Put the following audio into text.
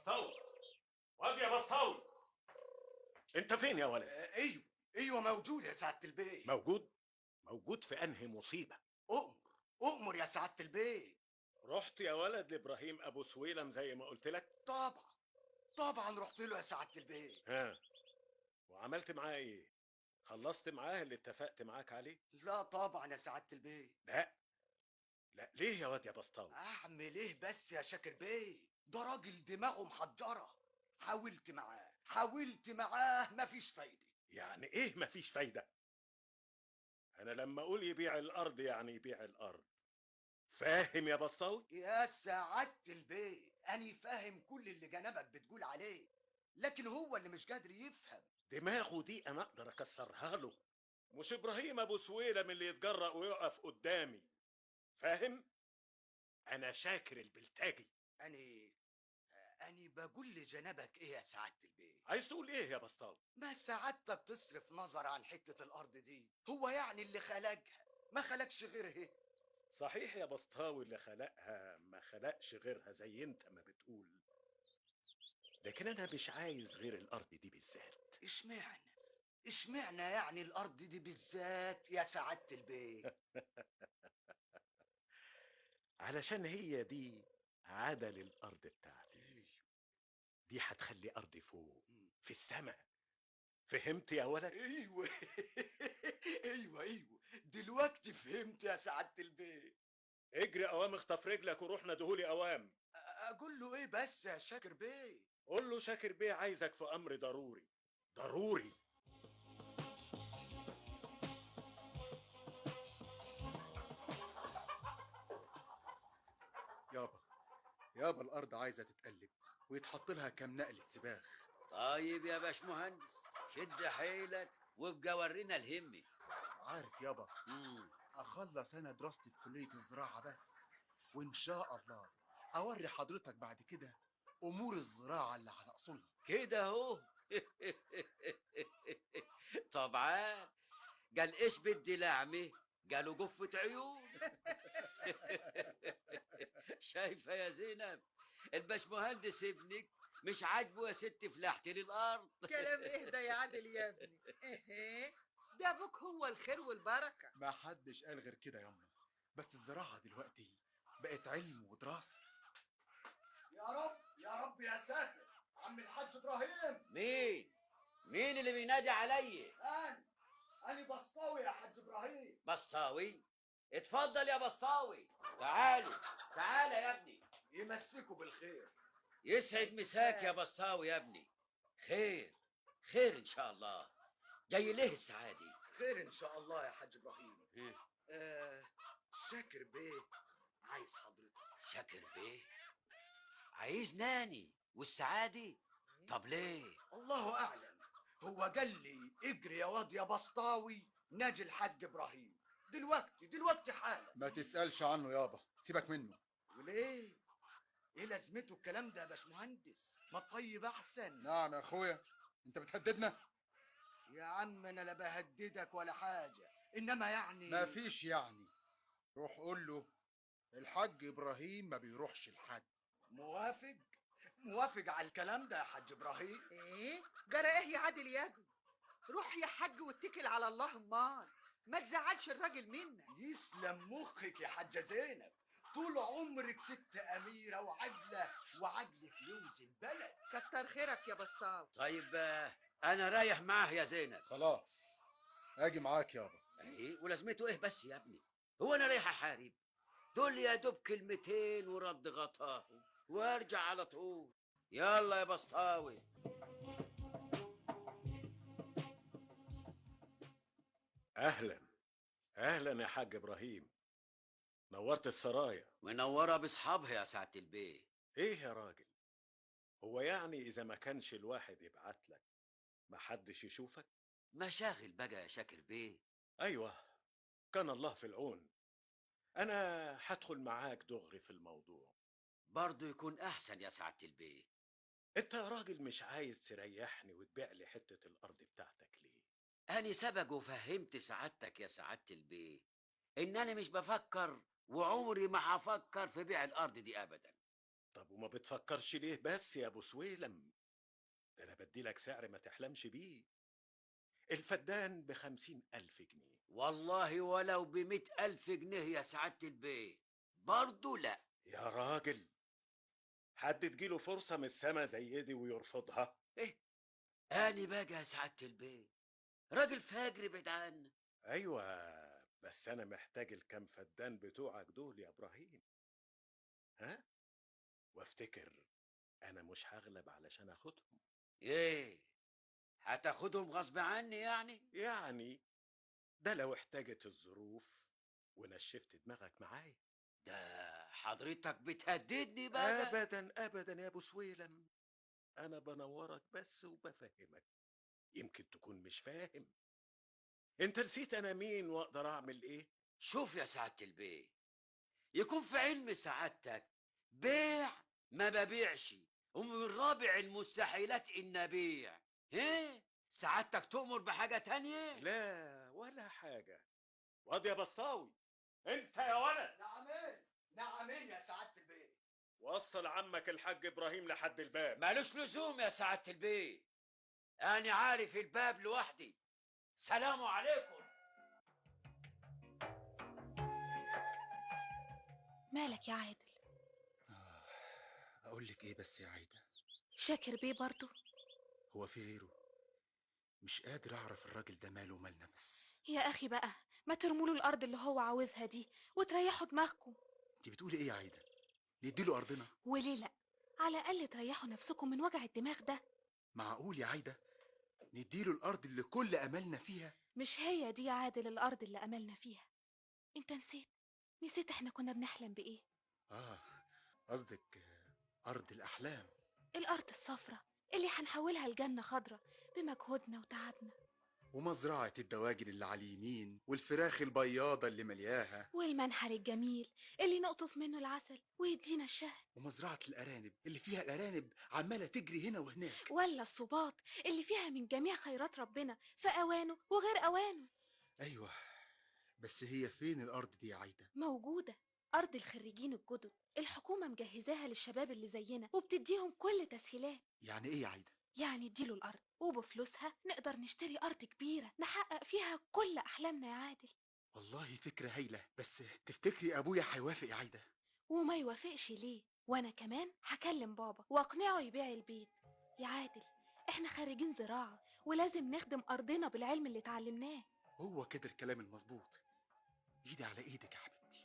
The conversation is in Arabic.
بسطاوي، واد يا بسطاوي، انت فين يا ولد؟ ايوه موجود يا سعاده البيه. موجود؟ موجود في انهي مصيبه؟ اؤمر يا سعاده البيه. رحت يا ولد لابراهيم ابو سويلم زي ما قلت لك؟ طبعا رحت له يا سعاده البيه. ها، وعملت معاه ايه؟ خلصت معاه اللي اتفقت معاك عليه؟ لا طبعا يا سعاده البيه. لا. لا ليه يا واد يا بسطاوي؟ اعمل ايه بس يا شاكر بيه، ده راجل دماغه محجره. حاولت معاه مفيش فايده. يعني ايه مفيش فايده؟ انا لما اقول يبيع الارض يعني يبيع الارض، فاهم يا بسطاوي؟ يا سعاده البيه اني فاهم كل اللي جنبك بتقول عليه، لكن هو اللي مش قادر يفهم. دماغه دي انا اقدر اكسرها له، مش ابراهيم ابو سويلم اللي يتجرأ ويقف قدامي، فاهم؟ انا شاكر البلتاجي. اني اني بقول لجنبك ايه يا سعاده البيه؟ عايز تقول ايه يا بسطاوي؟ ما سعادتك تصرف نظر عن حتة الأرض دي، هو يعني اللي خلقها ما خلقش غيرها؟ صحيح يا بسطاوي، اللي خلقها ما خلقش غيرها زي انت ما بتقول، لكن انا مش عايز غير الارض دي بالذات. اشمعنى يعني الأرض دي بالذات يا سعادة البيه؟ علشان هي دي عدل الارض بتاعتي، دي هتخلي ارضي فوق في السماء، فهمت يا ولد؟ ايوه ايوه دلوقتي فهمت يا سعادة البيه. اجري اوام، اخطف رجلك وروح ندهولي اوام. اقول له ايه بس يا شاكر بيه؟ قول له شاكر بيه عايزك في امر ضروري ضروري. يابا الارض عايزه تتقلب ويتحط لها كام نقله سباخ. طيب يا باشمهندس، شد حيلك وابقى ورينا الهمي. عارف يابا، مم. اخلص انا دراستي في كليه الزراعه بس، وان شاء الله اوري حضرتك بعد كده امور الزراعه اللي على اصولها. كده اهو. طبعا. قال ايش بدي لعمه؟ قالوا قفة عيون. شايفة يا زينب، الباشمهندس ابنك مش عاجبه يا ست فلاحتي للارض. كلام ايه ده يا عادل يا ابني؟ ايه ده ابوك هو الخير والبركه. ما حدش قال غير كده ياما، بس الزراعه دلوقتي بقت علم ودراسه. يا رب يا ساتر. عم الحاج ابراهيم. مين اللي بينادي علي؟ انا بسطاوي يا حاج ابراهيم. بسطاوي؟ اتفضل يا بسطاوي، تعالى يا ابني. يمسكوا بالخير. يسعد مساك يا بسطاوي يا ابني. خير، خير ان شاء الله. جاي ليه السعادة؟ خير ان شاء الله يا حاج ابراهيم. إيه؟ شاكر بيه عايز حضرتك. شاكر بيه عايز ناني والسعادة؟ طب ليه؟ الله اعلم، هو قال لي اجري يا واد يا بسطاوي ناجي الحاج ابراهيم دلوقتي حالا. ما تسالش عنه يابا، سيبك منه. وليه؟ ايه لازمته الكلام ده يا باشمهندس؟ ما الطيب احسن. نعم يا اخويا، انت بتهددنا؟ يا عم انا لا بهددك ولا حاجه، انما يعني ما فيش يعني. روح قول له الحاج ابراهيم ما بيروحش الحج. موافق على الكلام ده يا حاج ابراهيم. ايه جرى ايه يا عادل يا ابني؟ روح يا حاج واتكل على الله، امال ما تزعلش الراجل منا. يسلم مخك يا حاجه زينب، طول عمرك ست اميره وعجلك يوزن بلد. كتر خيرك يا بسطاوي. طيب انا رايح معاه يا زينب. خلاص اجي معاك يابا. ايه ولازمته ايه بس يا ابني؟ هو انا رايح احارب؟ دول يا دوب كلمتين ورد غطاه وارجع على طول. يلا يا بسطاوي. اهلا اهلا يا حاج ابراهيم، نورت السرايا. منوره باصحابها يا سعاده البيه. ايه يا راجل، هو يعني اذا ما كانش الواحد يبعت لك ما حدش يشوفك؟ مشاغل بقى يا شاكر بيه. ايوه، كان الله في العون. انا هدخل معاك دغري في الموضوع. برضه يكون احسن يا سعاده البيه. انت يا راجل مش عايز تريحني وتبيع لي حتة الارض بتاعتك ليه؟ أنا سبق وفهمت سعادتك يا سعادة البيه إن أنا مش بفكر وعمري ما هفكر في بيع الأرض دي أبدا. طب وما بتفكرش ليه بس يا ابو سويلم؟ ده انا بدي لك سعر ما تحلمش بيه. الفدان ب50,000 جنيه. والله ولو ب100,000 جنيه يا سعادة البيه برضه لا. يا راجل، حد تجيله فرصة من السما زي دي ويرفضها؟ ايه اني بقى يا سعادة البيه راجل فاجر بعيد عنك. ايوه، بس انا محتاج الكام فدان بتوعك دول يا ابراهيم. ها؟ وافتكر انا مش هغلب علشان اخدهم. ايه هتاخدهم غصب عني يعني ده لو احتاجت الظروف ونشفت دماغك معايا. ده حضرتك بتهددني بقى. ابدا ابدا يا ابو سويلم، انا بنورك بس وبفهمك، يمكن تكون مش فاهم. انت نسيت انا مين واقدر اعمل ايه؟ شوف يا سعادة البيه، يكون في علم سعادتك بيع ما ببيعش، ومن رابع المستحيلات ان ابيع. ايه سعادتك تؤمر بحاجة تانية؟ لا ولا حاجة. واد يا بسطاوي، انت يا ولد، نعمين نعمين يا سعادة البيه. وصل عمك الحاج ابراهيم لحد الباب. مالوش لزوم يا سعادة البيه، انا عارف الباب لوحدي. سلام عليكم. مالك يا عادل؟ اقول لك ايه بس يا عايده؟ شاكر بيه برضو؟ هو في غيره؟ مش قادر اعرف الراجل ده ماله ومالنا بس. يا اخي بقى ما ترموله الارض اللي هو عاوزها دي وتريحوا دماغكم. انت بتقولي ايه يا عايده؟ نديله ارضنا؟ وليه لا؟ على الاقل تريحوا نفسكم من وجع الدماغ ده. معقول يا عايده نديله الارض اللي كل املنا فيها؟ مش هي دي يا عادل الارض اللي املنا فيها؟ انت نسيت احنا كنا بنحلم بايه؟ اه، قصدك ارض الاحلام. الارض الصفراء اللي هنحولها لجنة خضرة بمجهودنا وتعبنا، ومزرعه الدواجن اللي على اليمين والفراخ البياضه اللي ملياها، والمنحر الجميل اللي نقطف منه العسل ويدينا الشهد، ومزرعه الارانب اللي فيها الارانب عماله تجري هنا وهناك، ولا الصباط اللي فيها من جميع خيرات ربنا في اوانه وغير اوانه. ايوه. بس هي فين الارض دي يا عايده؟ موجودة، أرض الخريجين الجدد، الحكومة مجهزاها للشباب اللي زينا وبتديهم كل تسهيلات. يعني ايه يا عايده؟ يعني اديله الأرض وبفلوسها نقدر نشتري أرض كبيرة نحقق فيها كل أحلامنا يا عادل. والله فكره هايله، بس تفتكري ابويا هيوافق يا عايده؟ وما يوافقش ليه؟ وأنا كمان هكلم بابا وأقنعه يبيع البيت. يا عادل احنا خارجين زراعة ولازم نخدم أرضنا بالعلم اللي اتعلمناه. هو كده الكلام المظبوط. ايدي على ايدك يا حبيبتي.